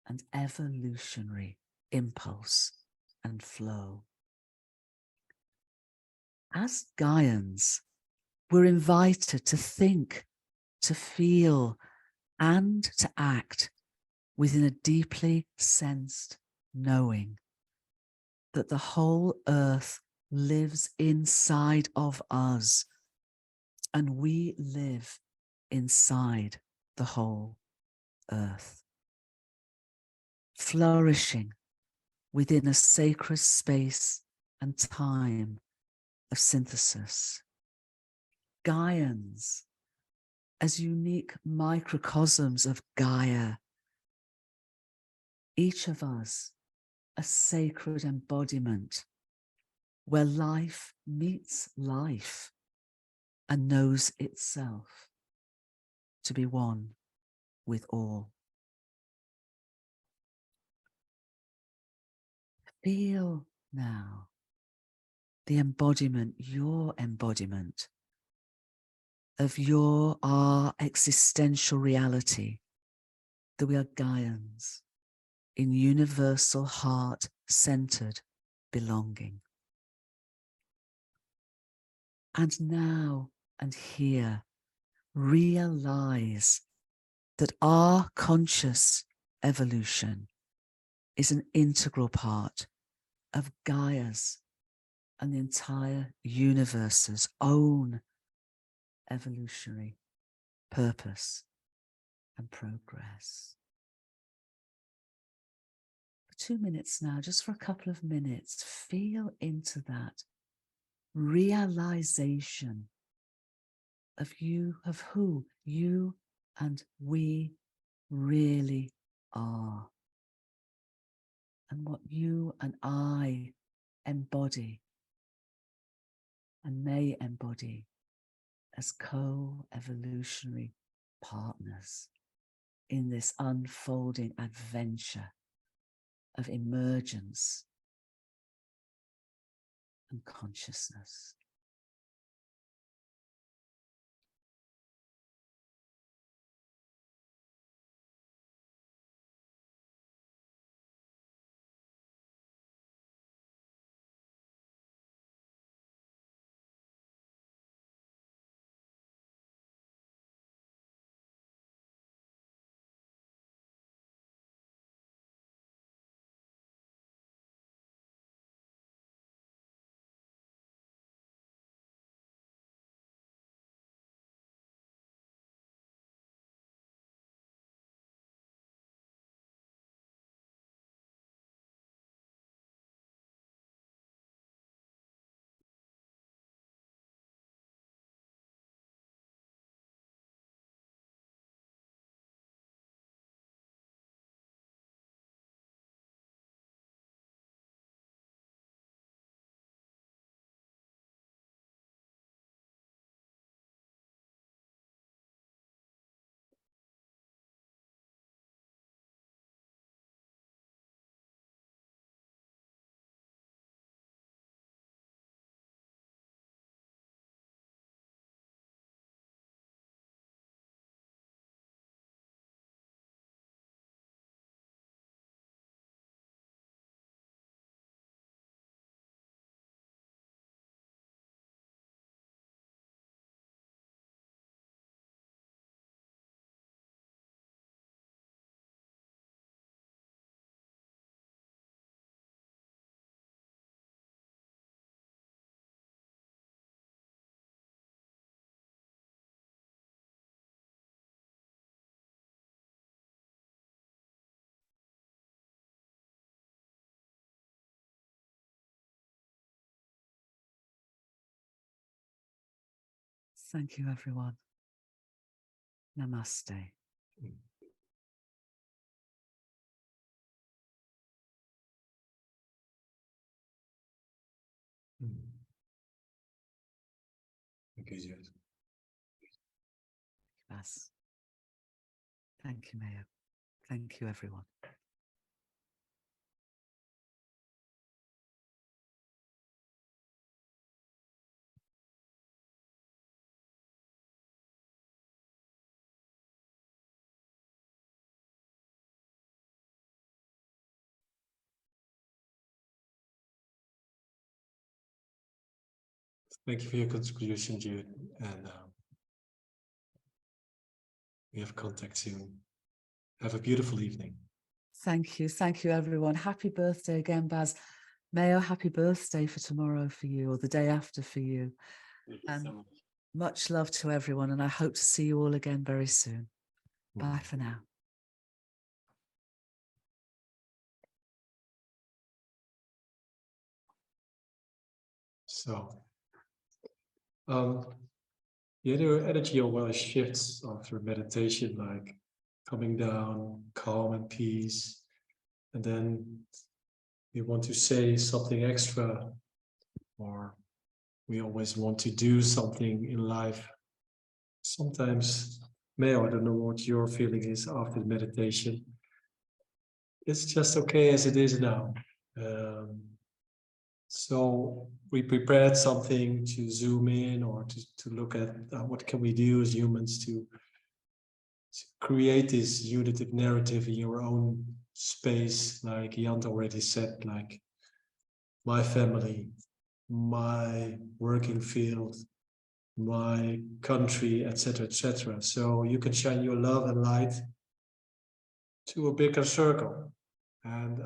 Speaker 3: and evolutionary impulse and flow. As Gaians, we're invited to think, to feel, and to act within a deeply sensed knowing that the whole earth lives inside of us and we live inside the whole earth, flourishing within a sacred space and time of synthesis. Gaians, as unique microcosms of Gaia, each of us a sacred embodiment where life meets life and knows itself to be one with all. Feel now the embodiment, your embodiment of our existential reality, that we are Gaians in universal heart-centered belonging. And now and here, realize that our conscious evolution is an integral part of Gaia's and the entire universe's own evolutionary purpose and progress. For 2 minutes now, just for a couple of minutes, feel into that realization of who you and we really are, and what you and I embody and may embody as co-evolutionary partners in this unfolding adventure of emergence and consciousness. Thank you, everyone. Namaste.
Speaker 1: Thank you, Jude.
Speaker 3: Yes. Thank you, Mayo. Thank you, everyone.
Speaker 1: Thank you for your contribution, Jude. And we have contact soon. Have a beautiful evening.
Speaker 3: Thank you. Thank you, everyone. Happy birthday again, Baz. Mayo, happy birthday for tomorrow for you, or the day after for you.
Speaker 2: Thank you
Speaker 3: And
Speaker 2: so much.
Speaker 3: much love to everyone. And I hope to see you all again very soon. Bye for now.
Speaker 1: So, yeah, the energy always shifts after meditation, like coming down, calm and peace. And then we want to say something extra, or we always want to do something in life. Sometimes, Mayo, I don't know what your feeling is after the meditation. It's just okay as it is now. So we prepared something to zoom in, or to look at what can we do as humans to create this unitive narrative in your own space, like Jan already said, like my family, my working field, my country, etc., etc. So you can shine your love and light to a bigger circle, and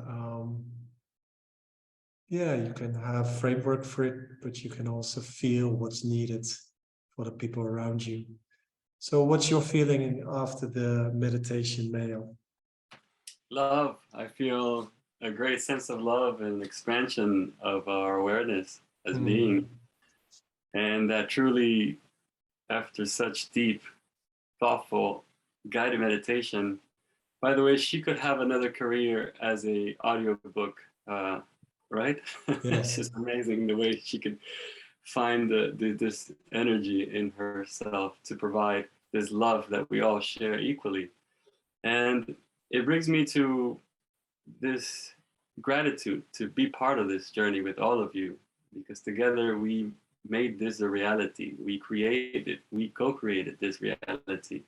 Speaker 1: yeah, you can have framework for it, but you can also feel what's needed for the people around you. So what's your feeling after the meditation, Mayo?
Speaker 2: Love. I feel a great sense of love and expansion of our awareness as being. And that truly, after such deep, thoughtful, guided meditation, by the way, she could have another career as a audiobook, right? It's just amazing the way she could find this energy in herself to provide this love that we all share equally. And it brings me to this gratitude to be part of this journey with all of you, because together we made this a reality. We co-created this reality.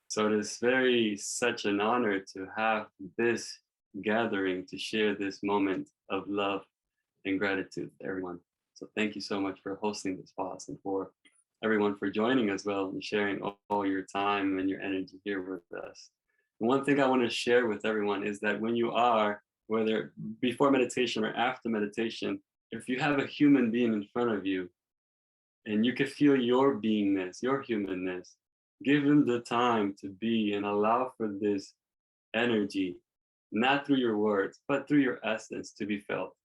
Speaker 2: So it is such an honor to have this gathering to share this moment of love and gratitude to everyone. So thank you so much for hosting this class, and for everyone for joining as well and sharing all your time and your energy here with us. And one thing I want to share with everyone is that when you are, whether before meditation or after meditation, if you have a human being in front of you and you can feel your beingness, your humanness, give them the time to be and allow for this energy, not through your words, but through your essence to be felt.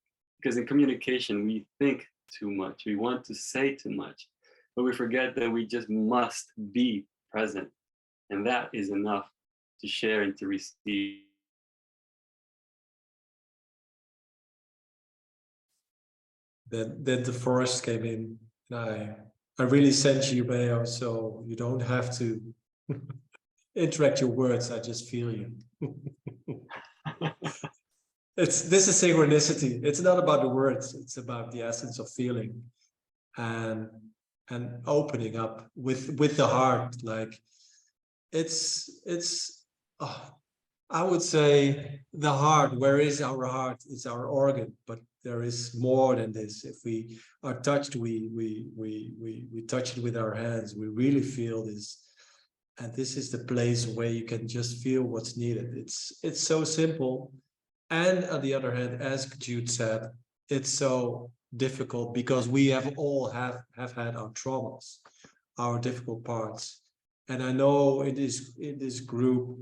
Speaker 2: Because in communication, we think too much. We want to say too much, but we forget that we just must be present. And that is enough to share and to receive.
Speaker 1: Then the forest came in. I really sent you, Mayo, so you don't have to interact your words. I just feel you. This is synchronicity. It's not about the words. It's about the essence of feeling, and opening up with the heart. Like it's I would say the heart. Where is our heart? It's our organ, but there is more than this. If we are touched, we touch it with our hands. We really feel this, and this is the place where you can just feel what's needed. It's so simple, and on the other hand, as Jude said, it's so difficult because we have all have had our traumas, our difficult parts, and I know in this group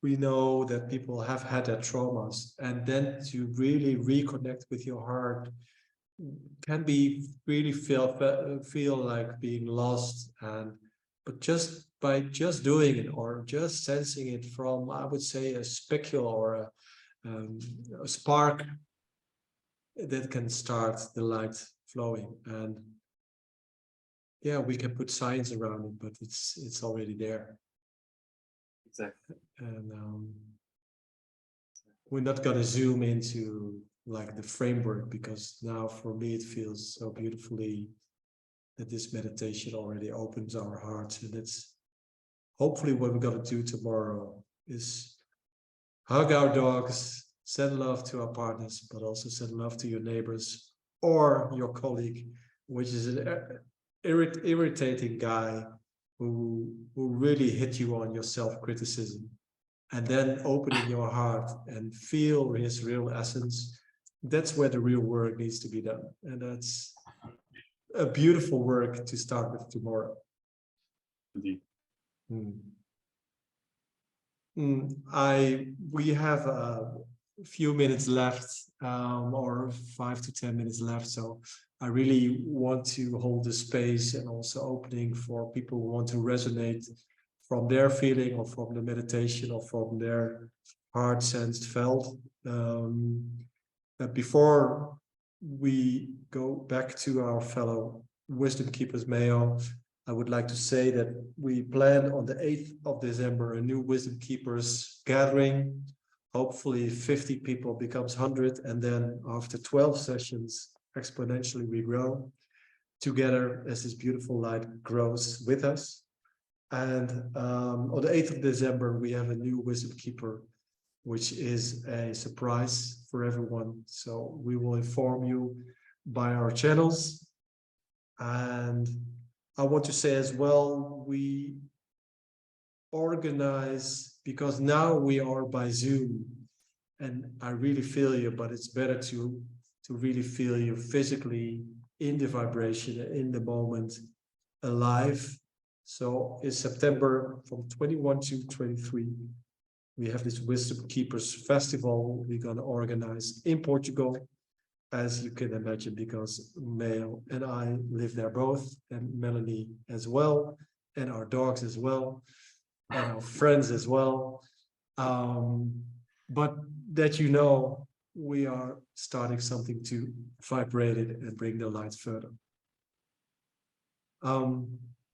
Speaker 1: we know that people have had their traumas, and then to really reconnect with your heart
Speaker 5: can be really feel like being lost, but just by just doing it or just sensing it from, I would say, a speckle or a spark, that can start the light flowing. And yeah, we can put science around it, but it's already there.
Speaker 2: Exactly.
Speaker 5: And we're not going to zoom into like the framework, because now for me it feels so beautifully that this meditation already opens our hearts. And it's hopefully what we're going to do tomorrow is hug our dogs, send love to our partners, but also send love to your neighbors or your colleague, which is an irritating guy who really hit you on your self-criticism. And then opening your heart and feel his real essence. That's where the real work needs to be done. And that's a beautiful work to start with tomorrow.
Speaker 2: Indeed.
Speaker 5: We have a few minutes left, or 5 to 10 minutes left. So I really want to hold the space and also opening for people who want to resonate from their feeling or from the meditation or from their heart sensed felt. Before we go back to our fellow Wisdom Keepers Mayo, I would like to say that we plan on the 8th of December a new Wisdom Keepers gathering. Hopefully 50 people becomes 100, and then after 12 sessions, exponentially we grow together as this beautiful light grows with us. And on the 8th of December, we have a new Wisdom Keeper, which is a surprise for everyone. So we will inform you by our channels. And I want to say as well, we organize, because now we are by Zoom, and I really feel you, but it's better to really feel you physically in the vibration, in the moment, alive. So in September from 21 to 23, we have this Wisdom Keepers Festival we're going to organize in Portugal, as you can imagine, because Mayo and I live there both, and Melanie as well, and our dogs as well, and our friends as well. But that, you know, we are starting something to vibrate it and bring the light further.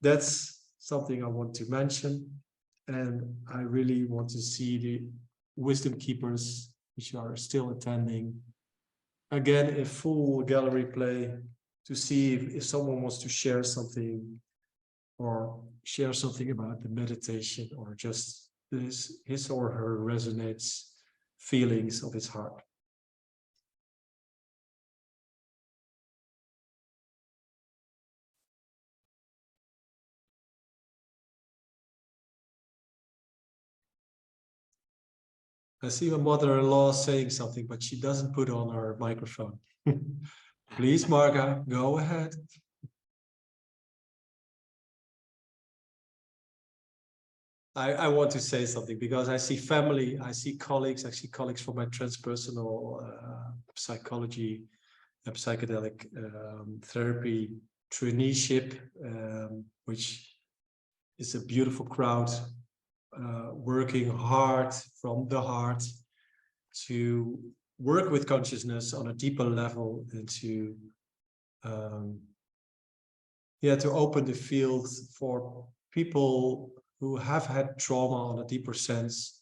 Speaker 5: That's something I want to mention. And I really want to see the Wisdom Keepers, which are still attending, again, a full gallery play, to see if someone wants to share something or share something about the meditation, or just his or her resonates feelings of his heart. I see my mother-in-law saying something, but she doesn't put on her microphone. Please, Marga, go ahead. I want to say something, because I see family, I see colleagues from my transpersonal psychology and psychedelic therapy traineeship, which is a beautiful crowd, working hard from the heart to work with consciousness on a deeper level, and to open the field for people who have had trauma on a deeper sense,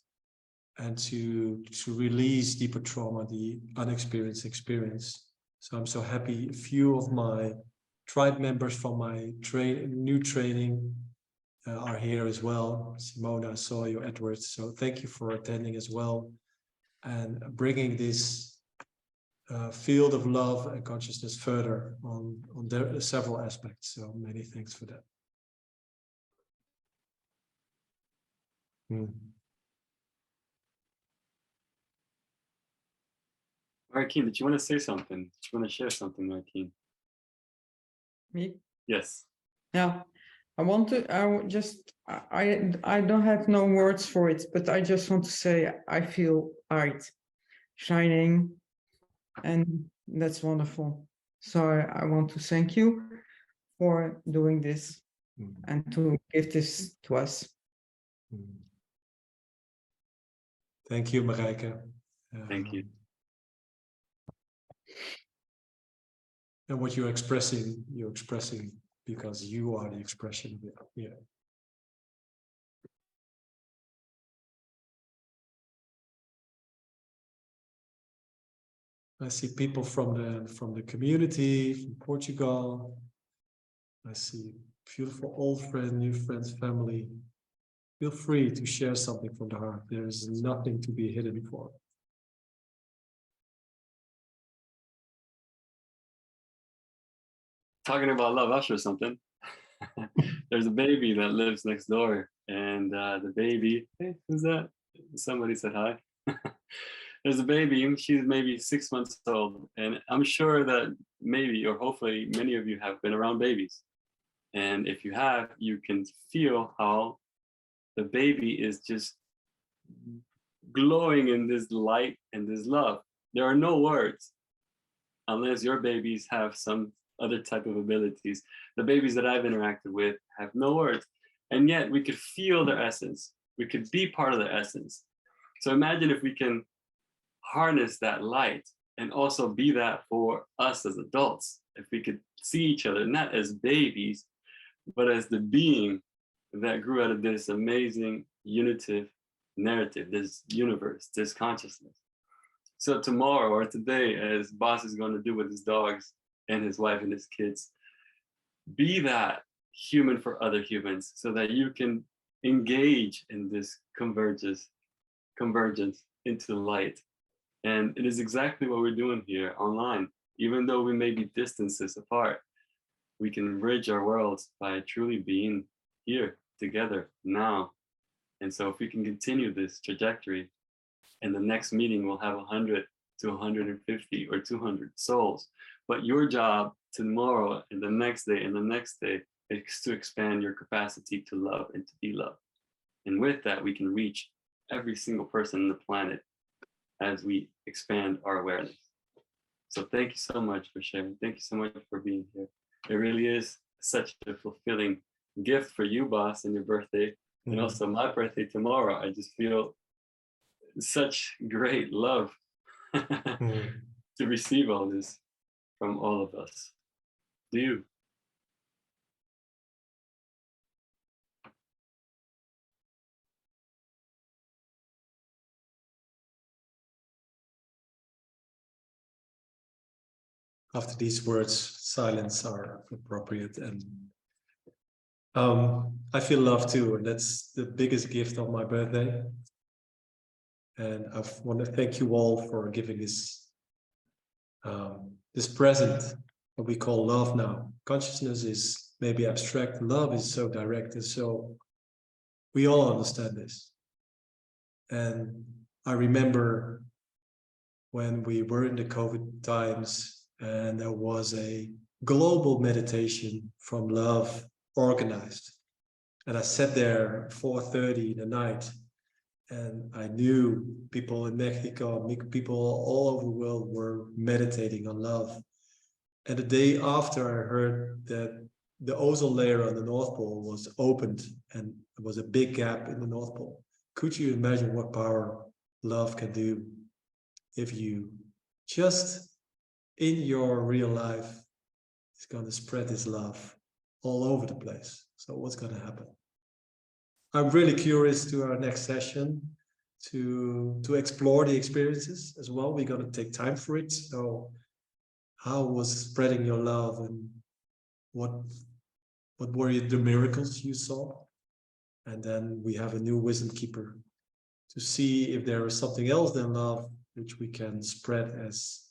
Speaker 5: and to release deeper trauma, the unexperienced experience. So I'm so happy a few of my tribe members from my new training are here as well. Simona, Sawyer, Edwards. So thank you for attending as well, and bringing this field of love and consciousness further on several aspects. So many thanks for that.
Speaker 2: Markeen, did you want to say something? Did you want to share something, Markeen?
Speaker 6: Me?
Speaker 2: Yes.
Speaker 6: Yeah. I don't have no words for it, but I just want to say I feel light shining, and that's wonderful. So I want to thank you for doing this and to give this to us.
Speaker 5: Thank you, Marijke.
Speaker 2: Thank you.
Speaker 5: And what you're expressing because you are the expression. Yeah. I see people from the community, from Portugal. I see beautiful old friend, new friends, family. Feel free to share something from the heart. There is nothing to be hidden for.
Speaker 2: Talking about love, I'll share something. There's a baby that lives next door, and the baby, hey, who's that? Somebody said hi. There's a baby, and she's maybe 6 months old, and I'm sure that maybe, or hopefully, many of you have been around babies. And if you have, you can feel how the baby is just glowing in this light and this love. There are no words unless your babies have some other type of abilities. The babies that I've interacted with have no words, and yet we could feel their essence. We could be part of their essence. So imagine if we can harness that light and also be that for us as adults. If we could see each other, not as babies, but as the being that grew out of this amazing unitive narrative, this universe, this consciousness. So tomorrow or today, as Boss is going to do with his dogs and his wife and his kids, be that human for other humans so that you can engage in this convergence into light. And it is exactly what we're doing here online. Even though we may be distances apart, we can bridge our worlds by truly being here together now. And so if we can continue this trajectory, and the next meeting will have 100 to 150 or 200 souls. But your job tomorrow and the next day and the next day is to expand your capacity to love and to be loved. And with that, we can reach every single person on the planet as we expand our awareness. So thank you so much for sharing. Thank you so much for being here. It really is such a fulfilling gift for you, Boss, and your birthday. And also my birthday tomorrow. I just feel such great love to receive all this from all of us. Do you?
Speaker 5: After these words, silence are appropriate, and I feel love too, and that's the biggest gift of my birthday. And I want to thank you all for giving this this present, what we call love now. Consciousness is maybe abstract. Love is so direct, and so we all understand this. And I remember when we were in the COVID times, and there was a global meditation from love organized. And I sat there at 4:30 in the night, and I knew people in Mexico, people all over the world were meditating on love. And the day after, I heard that the ozone layer on the North Pole was opened, and there was a big gap in the North Pole. Could you imagine what power love can do if you just in your real life is going to spread this love all over the place? So what's going to happen? I'm really curious to our next session to explore the experiences as well. We're going to take time for it. So how was spreading your love, and what were the miracles you saw? And then we have a new wisdom keeper to see if there is something else than love which we can spread as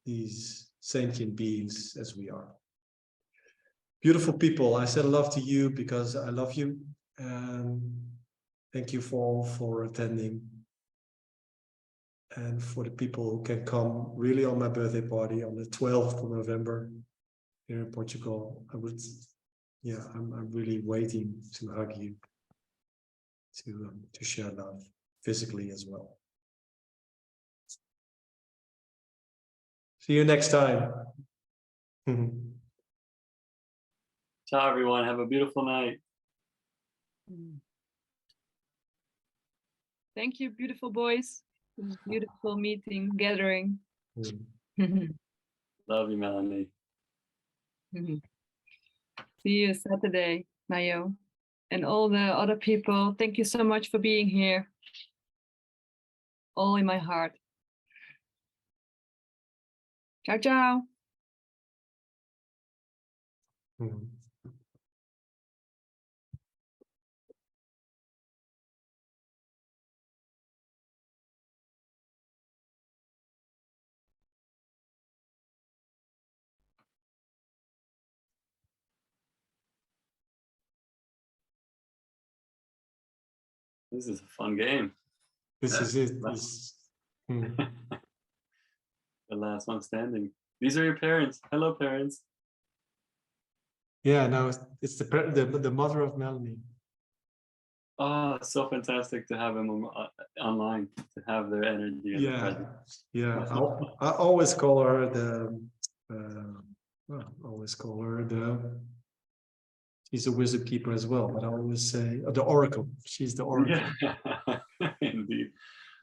Speaker 5: these sentient beings as we are. Beautiful people, I said love to you because I love you. And thank you for attending. And for the people who can come really on my birthday party on the 12th of November here in Portugal, I'm really waiting to hug you, to share love physically as well. See you next time.
Speaker 2: Ciao, everyone. Have a beautiful night.
Speaker 7: Thank you, beautiful boys. Beautiful meeting, gathering.
Speaker 2: Love you, Melanie.
Speaker 7: See you Saturday, Mayo. And all the other people, thank you so much for being here. All in my heart. Ciao, ciao.
Speaker 2: This is a fun game.
Speaker 5: This is it. This,
Speaker 2: The last one standing. These are your parents. Hello, parents.
Speaker 5: yeah, now it's the mother of Melanie.
Speaker 2: Oh, it's so fantastic to have them online, to have their energy and their presence.
Speaker 5: Yeah. I always call her the. She's a wizard keeper as well, but I always say the oracle. She's the oracle.
Speaker 2: Yeah, indeed.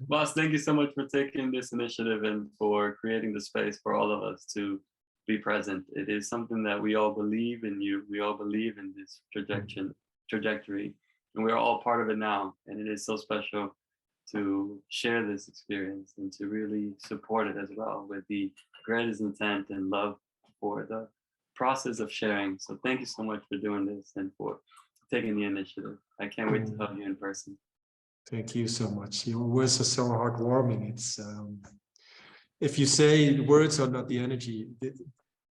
Speaker 2: Boss, thank you so much for taking this initiative and for creating the space for all of us to be present. It is something that we all believe in you. We all believe in this trajectory, and we're all part of it now. And it is so special to share this experience and to really support it as well with the greatest intent and love for the process of sharing. So thank you so much for doing this and for taking the initiative. I can't wait to hug you in person.
Speaker 5: Thank you so much. Your words are so heartwarming. It's if you say words are not the energy,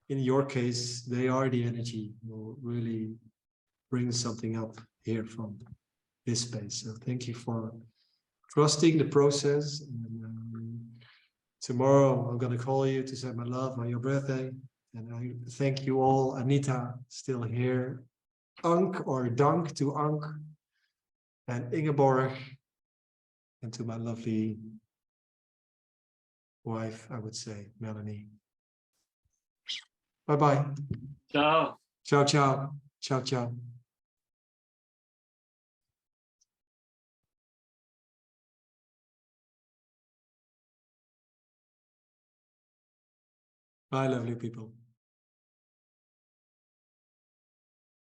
Speaker 5: in your case, they are the energy. Will really bring something up here from this space. So thank you for trusting the process. And, tomorrow I'm gonna call you to say my love on your birthday. And I thank you all. Anita still here. Ank or Dank to Ank and Ingeborg. And to my lovely wife, I would say, Melanie. Bye-bye.
Speaker 2: Ciao.
Speaker 5: Ciao, ciao. Ciao, ciao. Bye, lovely people.